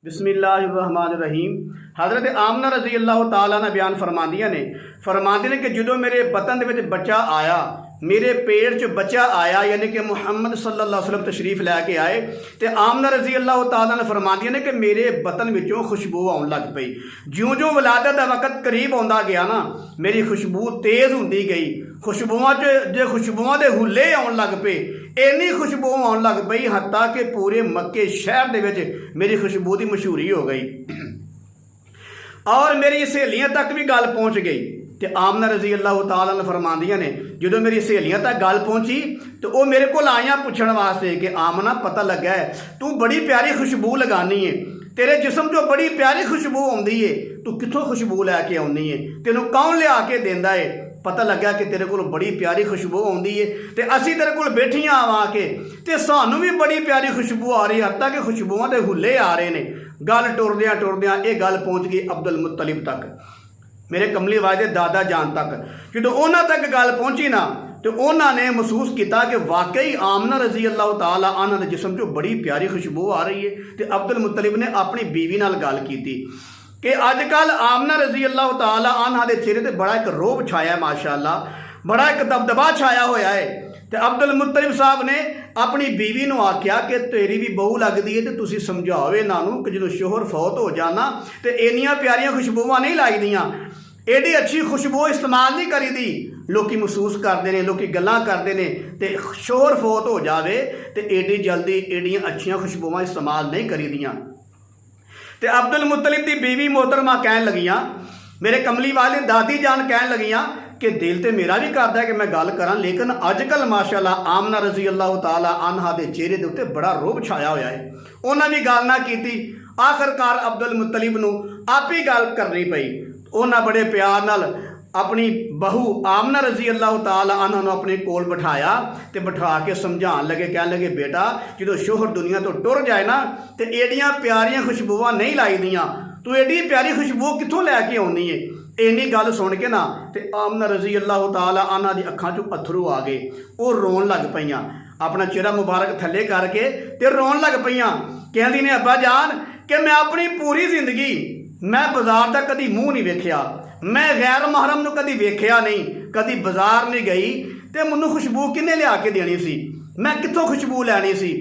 बिस्मिल्लाहिर्रहमानिर्रहीम। हज़रत आमना रज़ी अल्लाह तआला ने बयान फरमांदियां ने कि जो मेरे बतन दे विच बच्चा आया, मेरे पेट च बच्चा आया, यानी कि मुहम्मद सल्लल्लाहु अलैहि वसल्लम तशरीफ लैके आए तो आमना रज़ी अल्लाह तआला ने फरमांदियां ने कि मेरे बतन विचों खुशबू आउण लग पई। ज्यों ज्यों विलादत का वक्त करीब आउंदा गया ना, मेरी खुशबू तेज़ हुंदी गई। खुशबुआं दे हुल्ले आउण लग पे, इन्नी खुशबू आउण लग पई हत्ता कि पूरे मक्के शहर दे विच मेरी खुशबू की मशहूरी हो गई और मेरी सहेलियां तक भी गल पहुँच गई। तो आमना रज़ी अल्लाह तआला ने फरमांदियां ने जो मेरी सहेलियां तक गल पहुँची तो वह मेरे को आईयां पुछण वास्ते कि आमना पता लगा है तू बड़ी प्यारी खुशबू लगानी है, तेरे जिसम चो बड़ी प्यारी खुशबू आउंदी है, तू कित्थों खुशबू लैके आउंदी है, तेनों कौन लिया के देंदा है? पता लगा कि तेरे को बड़ी प्यारी खुशबू आउंदी है तो असी तेरे को बैठियां आवा के तो सानू भी बड़ी प्यारी खुशबू आ रही है, हत्ता कि खुशबुआं के हुल्ले आ रहे हैं। गल टुरदियां टुरदियां ये गल पहुँच गई अब्दुल मुत्तलिब तक, मेरे कमली वाले दादा जान तक। जो उन्होंने तक गल पहुँची ना तो उन्होंने महसूस किया कि वाकई आमना रज़ी अल्लाह तआला अन्हा दे जिसम चो बड़ी प्यारी खुशबू आ रही है। तो अब्दुल मुत्तलिब ने अपनी बीवी नाल गल की कि अजकल आमना रज़ी अल्लाह तआला अन्हा दे चेहरे ते बड़ा एक रोब छाया है, माशाअल्लाह, बड़ा एक दबदबा छाया होया है। तो अब्दुल मुत्तलिब साहब ने अपनी बीवी नूं आख्या कि तेरी भी बहू लगती है तो तुसीं समझाओ इन्हों कि जो शोहर फौत हो जाना तो इन्नियां प्यारियां खुशबूआं नहीं लाईदियां, एडी अच्छी खुशबू इस्तेमाल नहीं करी दी। लोग महसूस करते हैं, लोग गल्लां करते हैं तो शोहर फौत हो जाए तो एडी जल्दी एडियां अच्छियां खुशबूआं इस्तेमाल नहीं करी दियां। तो अब्दुल मुत्तलिब की बीवी मोहतरमा कहन लगियां, मेरे कमली वाले दादी जान कहन लगियां कि दिल तो मेरा भी करता है कि मैं गल करा, लेकिन अजकल माशाअल्लाह आमना रज़ी अल्लाह तआला अन्हा दे चेहरे के उत्ते बड़ा रोब छाया होया है। उन्होंने भी गल ना की, आखिरकार अब्दुल मुत्तलिब नूं आप ही गल करनी पई। उन्हें बड़े प्यार नाल अपनी बहू आमना रज़ी अल्लाह तआला अन्हा नूं अपने कोल बिठाया तो बिठा के समझाण लगे, कह लगे बेटा जो शोहर दुनिया तो टुर जाए ना तो एडियां प्यारियां खुशबूआं नहीं लाई दियां, तू एडी प्यारी खुशबू कित्थों लैके आउंदी है। इन्नी गल सुन के ना तो आमना रज़ी अल्लाह तआला अन्हा दी अखां चों अथरू आ गए, वो रोन लग पईयां, अपना चेहरा मुबारक थले करके ते रोन लग पईयां। कहंदी ने अब्बा जान कि मैं अपनी पूरी जिंदगी मैं बाजार का कभी मूँह नहीं वेख्या, मैं गैर महरम नूं कभी वेख्या नहीं, कभी बाजार नहीं गई तो मैनूं खुशबू किन्ने लिया के देनी सी, मैं कित्थों खुशबू लैनी सी।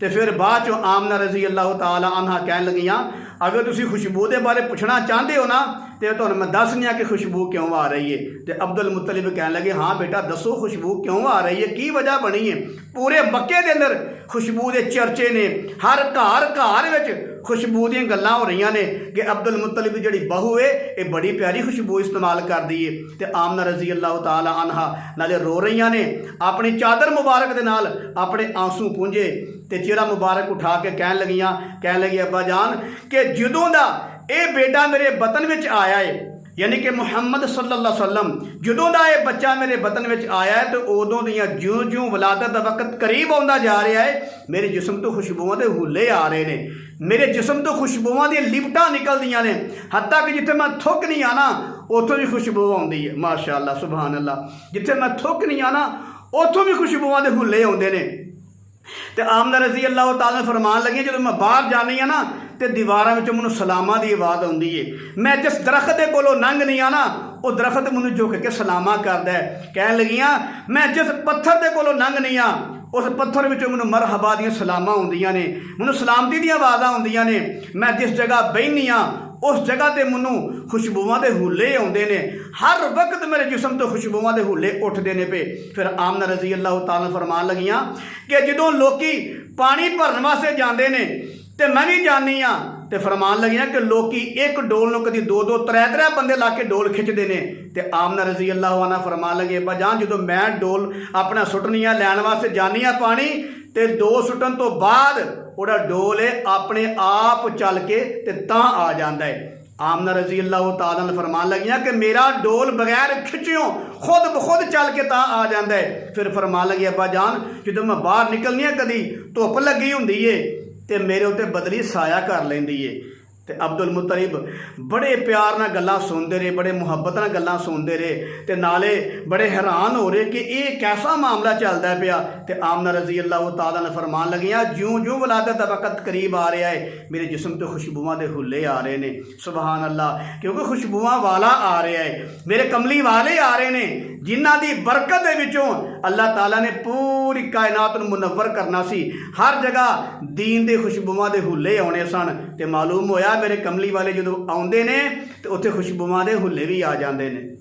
तो फिर बाद चों आमना रज़ी अल्लाह तआला अन्हा कहन लगियां अगर तुसीं खुशबू के बारे पुछना चाहते हो ना तो तुहानूं मैं दसनी कि खुशबू क्यों आ रही है। तो अब्दुल मुत्तलिब कहन लगे हाँ बेटा दसो खुशबू क्यों आ रही है, की वजह बनी है। पूरे मक्के के अंदर खुशबू के चर्चे ने, हर घर विच खुशबू दी गल्लां हो रही ने कि अब्दुल मुत्तलिब की जिहड़ी बहू है ये बड़ी प्यारी खुशबू इस्तेमाल करती है। तो आमना रज़ी अल्लाह तआला अन्हा नाले रो रही ने, अपनी चादर मुबारक दे नाल अपने आंसू पूंजे तो चेहरा मुबारक उठा के कहन लगी अब्बा जान कि जदों दा ये बेटा मेरे बतन विच आया है, यानी कि मुहम्मद सल्लल्लाहु अलैहि वसल्लम जदों दा ये बच्चा मेरे बतन विच आया है तो उदों दियां ज्यों ज्यों विलादत का वक्त करीब आउंदा जा रहा है मेरे जिसम तो खुशबुआं के हुल्ले आ रहे हैं, मेरे जिसम तो खुशबुआं दी लिपटां निकलदियां ने, हत्ता कि जिथे मैं थुक नहीं आना उतों भी खुशबू आउंदी है। माशाअल्लाह सुभान अल्लाह, जिथे मैं थुक नहीं आना उतों भी खुशबुआं के हुल्ले आउंदे ने। तो आमना रज़ी अल्लाह तआला फरमान लगी जो मैं बाहर जानी हाँ ना तो दीवारों में मैनूं सलामा की आवाज़ आउंदी है, मैं जिस दरख्त के कोलों लंघ नहीं आना वो दरख्त मैनूं झुक के सलामा करदा है। कहन लगियां मैं जिस पत्थर के कोलों लंघ नहीं आ उस पत्थर विचों मैनूं मरहबा दी सलामा आउंदियां ने, मैनूं सलामती दी आवाज़ां आउंदियां ने। मैं जिस जगह बहनी हाँ उस जगह ते मैनूं खुशबुआं के हुल्ले आउंदे ने, हर वक्त मेरे जिसम तो खुशबुआं के हुल्ले उठते ने पे। फिर आमना रज़ी अल्लाह तआला फरमान लगियां कि जदों लोकी पानी भरन वास्ते जाते हैं तो मैं भी जानी हाँ तो फरमान लगियां कि लोकी एक डोल नूं कदी दो त्रै बंदे ला के डोल खिंचते हैं। तो आमना रज़ी अल्लाह अन्हा फरमान लगे अब्बा जान जो मैं डोल अपना सुटनी आ लैण वास्ते जानी हाँ पानी तो दो सुटन तो बाद वह डोल है अपने आप चल के तां आ जाता है। आमना रज़ी अल्लाह तआला ने फरमान लगियां कि मेरा डोल बगैर खिंचियों खुद ब खुद चल के तां आ जाता है। फिर फरमान लगी अब्बा जान जो मैं बाहर निकलनी है कदी धुप लगी होंदी है तो मेरे उत्ते बदली साया कर लेंदी है ਤੇ ਅਬਦੁਲ ਮੁਤਲਿਬ ਬੜੇ ਪਿਆਰ ਨਾਲ ਗੱਲਾਂ ਸੁਣਦੇ ਰਹੇ, ਬੜੇ ਮੁਹੱਬਤ ਨਾਲ ਗੱਲਾਂ ਸੁਣਦੇ ਰਹੇ ਤੇ ਨਾਲੇ ਬੜੇ ਹੈਰਾਨ ਹੋ ਰਹੇ ਕਿ ਇਹ ਕੈਸਾ ਮਾਮਲਾ ਚੱਲਦਾ ਪਿਆ। ਤੇ ਆਮਨਾ ਰਜ਼ੀ ਅੱਲਾਹ ਤਾਲਾ ਨੇ ਫਰਮਾਨ ਲੱਗੀਆਂ, ਜਿਉਂ-ਜਿਉਂ ਵਲਾਦਤ ਦਾ ਵਕਤ ਕਰੀਬ ਆ ਰਿਹਾ ਹੈ ਮੇਰੇ ਜਿਸਮ ਤੋਂ ਖੁਸ਼ਬੂਆਂ ਦੇ ਹੁੱਲੇ ਆ ਰਹੇ ਨੇ। ਸੁਭਾਨ ਅੱਲਾਹ, ਕਿਉਂਕਿ ਖੁਸ਼ਬੂਆਂ ਵਾਲਾ ਆ ਰਿਹਾ ਹੈ, ਮੇਰੇ ਕਮਲੀ ਵਾਲੇ ਆ ਰਹੇ ਨੇ, ਜਿਨ੍ਹਾਂ ਦੀ ਬਰਕਤ ਦੇ ਵਿੱਚੋਂ ਅੱਲਾਹ ਤਾਲਾ ਨੇ ਪੂਰੀ ਕਾਇਨਾਤ ਨੂੰ ਮੁਨੱਵਰ ਕਰਨਾ ਸੀ। ਹਰ ਜਗ੍ਹਾ ਦੀਨ ਦੇ ਖੁਸ਼ਬੂਆਂ ਦੇ ਹੁੱਲੇ ਆਉਣੇ ਸਨ ਤੇ ਮਾਲੂਮ ਹੋਇਆ ਮੇਰੇ ਕਮਲੀ ਵਾਲੇ ਜਦੋਂ ਆਉਂਦੇ ਨੇ ਤੇ ਉੱਥੇ ਖੁਸ਼ਬੂਆਂ ਦੇ ਹੁੱਲੇ ਵੀ ਆ ਜਾਂਦੇ ਨੇ।